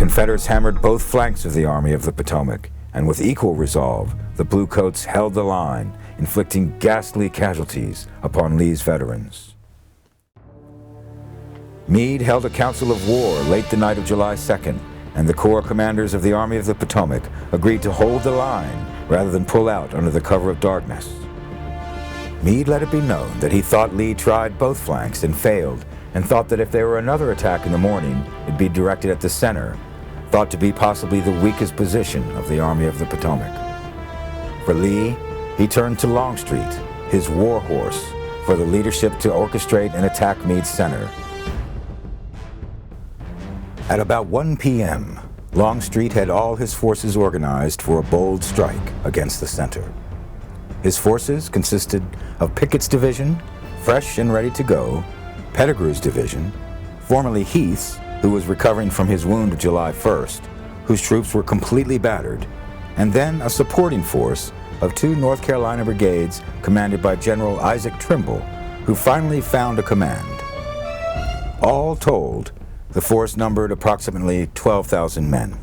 Confederates hammered both flanks of the Army of the Potomac, and with equal resolve, the Bluecoats held the line, inflicting ghastly casualties upon Lee's veterans. Meade held a council of war late the night of July 2nd, and the Corps commanders of the Army of the Potomac agreed to hold the line rather than pull out under the cover of darkness. Meade let it be known that he thought Lee tried both flanks and failed, and thought that if there were another attack in the morning, it'd be directed at the center, thought to be possibly the weakest position of the Army of the Potomac. For Lee, he turned to Longstreet, his war horse, for the leadership to orchestrate and attack Meade's center. At about 1 p.m., Longstreet had all his forces organized for a bold strike against the center. His forces consisted of Pickett's division, fresh and ready to go, Pettigrew's division, formerly Heath's, who was recovering from his wound of July 1st, whose troops were completely battered, and then a supporting force of 2 North Carolina brigades commanded by General Isaac Trimble, who finally found a command. All told, the force numbered approximately 12,000 men.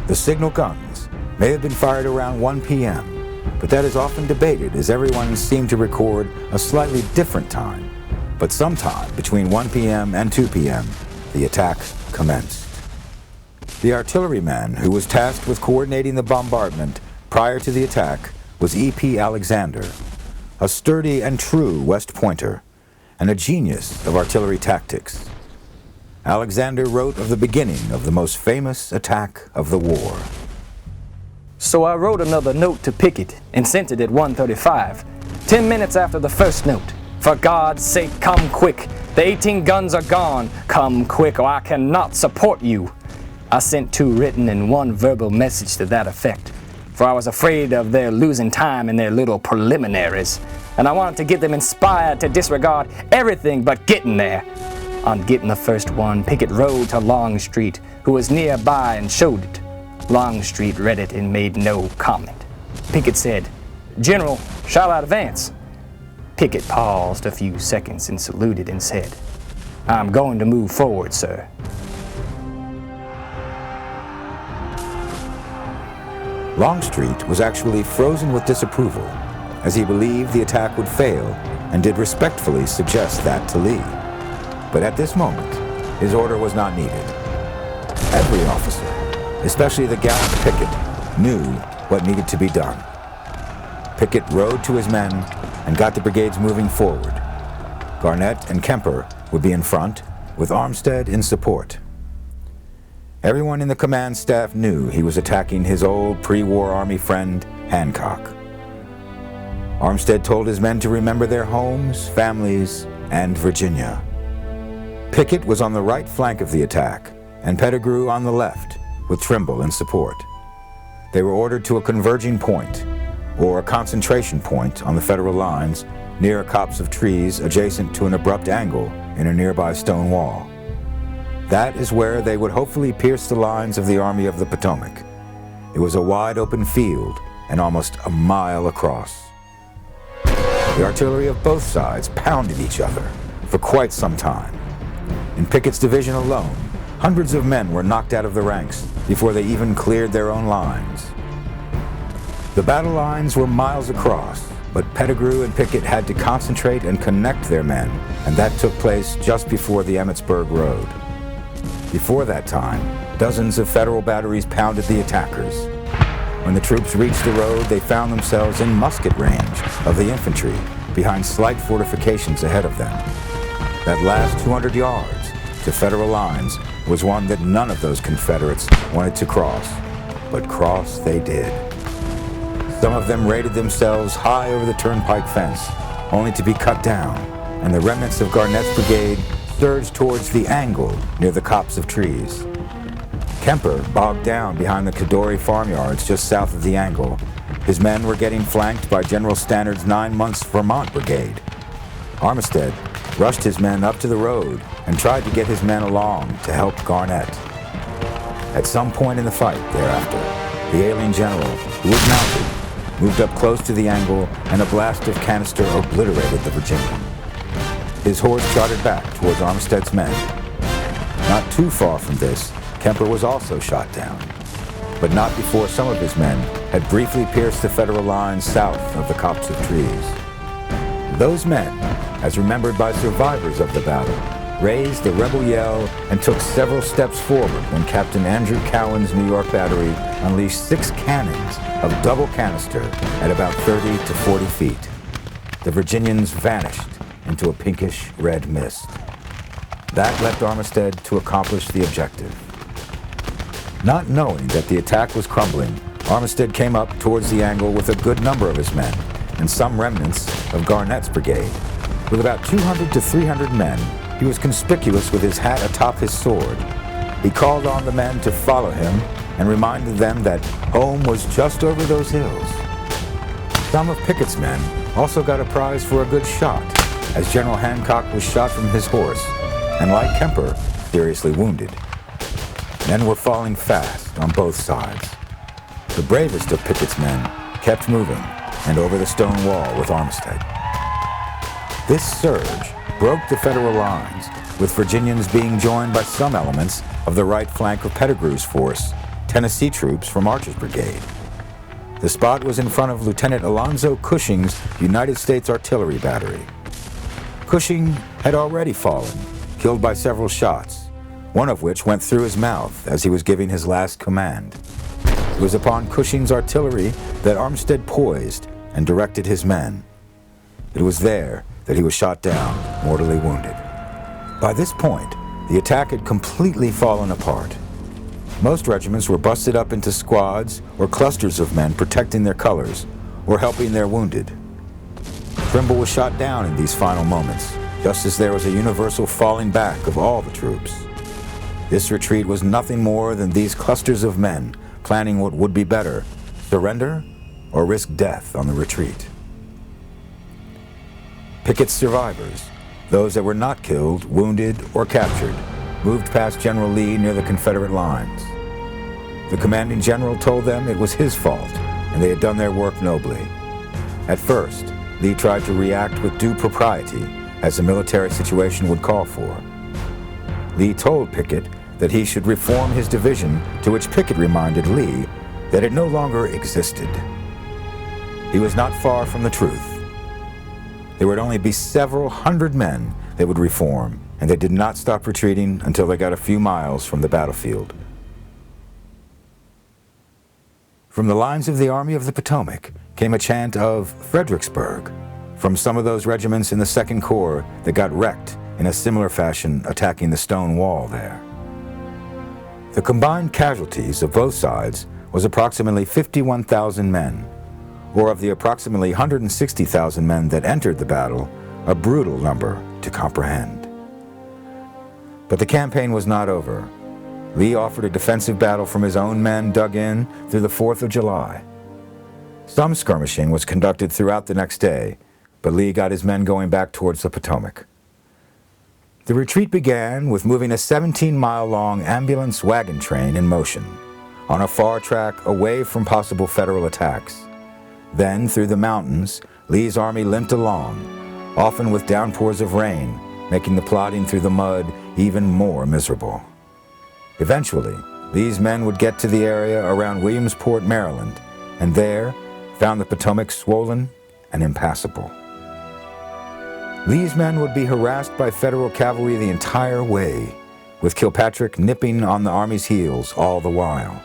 The signal guns may have been fired around 1 p.m., but that is often debated as everyone seemed to record a slightly different time. But sometime between 1 p.m. and 2 p.m., the attack commenced. The artilleryman who was tasked with coordinating the bombardment prior to the attack was E.P. Alexander, a sturdy and true West Pointer, and a genius of artillery tactics. Alexander wrote of the beginning of the most famous attack of the war. So I wrote another note to Pickett and sent it at 1:35, 10 minutes after the first note. For God's sake, come quick. The 18 guns are gone. Come quick, or I cannot support you. I sent 2 written and 1 verbal message to that effect, for I was afraid of their losing time in their little preliminaries, and I wanted to get them inspired to disregard everything but getting there. On getting the first one, Pickett rode to Longstreet, who was nearby, and showed it. Longstreet read it and made no comment. Pickett said, "General, shall I advance?" Pickett paused a few seconds and saluted and said, "I'm going to move forward, sir." Longstreet was actually frozen with disapproval, as he believed the attack would fail and did respectfully suggest that to Lee. But at this moment, his order was not needed. Every officer, especially the gallant Pickett, knew what needed to be done. Pickett rode to his men and got the brigades moving forward. Garnett and Kemper would be in front, with Armstead in support. Everyone in the command staff knew he was attacking his old pre-war Army friend, Hancock. Armstead told his men to remember their homes, families, and Virginia. Pickett was on the right flank of the attack, and Pettigrew on the left, with Trimble in support. They were ordered to a converging point, or a concentration point on the Federal lines, near a copse of trees adjacent to an abrupt angle in a nearby stone wall. That is where they would hopefully pierce the lines of the Army of the Potomac. It was a wide open field and almost a mile across. The artillery of both sides pounded each other for quite some time. In Pickett's division alone, hundreds of men were knocked out of the ranks before they even cleared their own lines. The battle lines were miles across, but Pettigrew and Pickett had to concentrate and connect their men, and that took place just before the Emmitsburg Road. Before that time, dozens of Federal batteries pounded the attackers. When the troops reached the road, they found themselves in musket range of the infantry, behind slight fortifications ahead of them. That last 200 yards to Federal lines was one that none of those Confederates wanted to cross, but cross they did. Some of them raided themselves high over the turnpike fence, only to be cut down, and the remnants of Garnett's brigade surged towards the angle near the copse of trees. Kemper bogged down behind the Cadore farmyards just south of the angle. His men were getting flanked by General Stannard's 9 months Vermont brigade. Armistead rushed his men up to the road and tried to get his men along to help Garnett. At some point in the fight thereafter, the alien general, who was mounted, moved up close to the angle, and a blast of canister obliterated the Virginian. His horse trotted back towards Armstead's men. Not too far from this, Kemper was also shot down, but not before some of his men had briefly pierced the Federal lines south of the copse of trees. Those men, as remembered by survivors of the battle, raised the rebel yell and took several steps forward when Captain Andrew Cowan's New York battery unleashed 6 cannons of double canister at about 30 to 40 feet. The Virginians vanished into a pinkish red mist. That left Armistead to accomplish the objective. Not knowing that the attack was crumbling, Armistead came up towards the angle with a good number of his men and some remnants of Garnett's brigade. With about 200 to 300 men, he was conspicuous with his hat atop his sword. He called on the men to follow him and reminded them that home was just over those hills. Some of Pickett's men also got a prize for a good shot, as General Hancock was shot from his horse and, like Kemper, seriously wounded. Men were falling fast on both sides. The bravest of Pickett's men kept moving and over the stone wall with Armistead. This surge broke the Federal lines, with Virginians being joined by some elements of the right flank of Pettigrew's force, Tennessee troops from Archer's brigade. The spot was in front of Lieutenant Alonzo Cushing's United States Artillery Battery. Cushing had already fallen, killed by several shots, one of which went through his mouth as he was giving his last command. It was upon Cushing's artillery that Armistead poised and directed his men. It was there that he was shot down, mortally wounded. By this point, the attack had completely fallen apart. Most regiments were busted up into squads or clusters of men protecting their colors or helping their wounded. Trimble was shot down in these final moments, just as there was a universal falling back of all the troops. This retreat was nothing more than these clusters of men planning what would be better, surrender or risk death on the retreat. Pickett's survivors, those that were not killed, wounded, or captured, moved past General Lee near the Confederate lines. The commanding general told them it was his fault, and they had done their work nobly. At first, Lee tried to react with due propriety, as the military situation would call for. Lee told Pickett that he should reform his division, to which Pickett reminded Lee that it no longer existed. He was not far from the truth. There would only be several hundred men that would reform, and they did not stop retreating until they got a few miles from the battlefield. From the lines of the Army of the Potomac came a chant of Fredericksburg from some of those regiments in the Second Corps that got wrecked in a similar fashion attacking the stone wall there. The combined casualties of both sides was approximately 51,000 men, or of the approximately 160,000 men that entered the battle, a brutal number to comprehend. But the campaign was not over. Lee offered a defensive battle from his own men dug in through the 4th of July. Some skirmishing was conducted throughout the next day, but Lee got his men going back towards the Potomac. The retreat began with moving a 17-mile-long ambulance wagon train in motion, on a far track away from possible Federal attacks. Then, through the mountains, Lee's army limped along, often with downpours of rain, making the plodding through the mud even more miserable. Eventually, Lee's men would get to the area around Williamsport, Maryland, and there found the Potomac swollen and impassable. Lee's men would be harassed by Federal cavalry the entire way, with Kilpatrick nipping on the Army's heels all the while.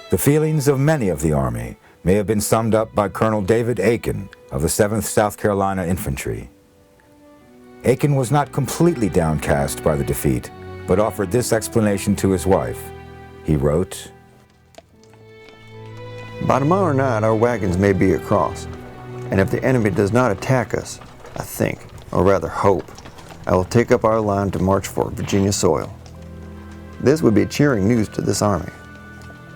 The feelings of many of the Army may have been summed up by Colonel David Aiken of the 7th South Carolina Infantry. Aiken was not completely downcast by the defeat, but offered this explanation to his wife. He wrote, "By tomorrow night our wagons may be across, and if the enemy does not attack us, I think, or rather hope, I will take up our line to march for Virginia soil. This would be cheering news to this army.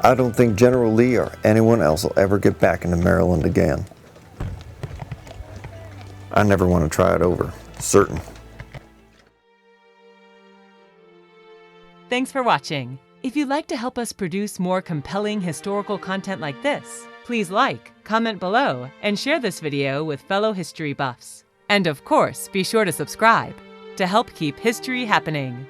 I don't think General Lee or anyone else will ever get back into Maryland again. I never want to try it over, certain." Thanks for watching. If you'd like to help us produce more compelling historical content like this, please like, comment below, and share this video with fellow history buffs. And of course, be sure to subscribe to help keep history happening.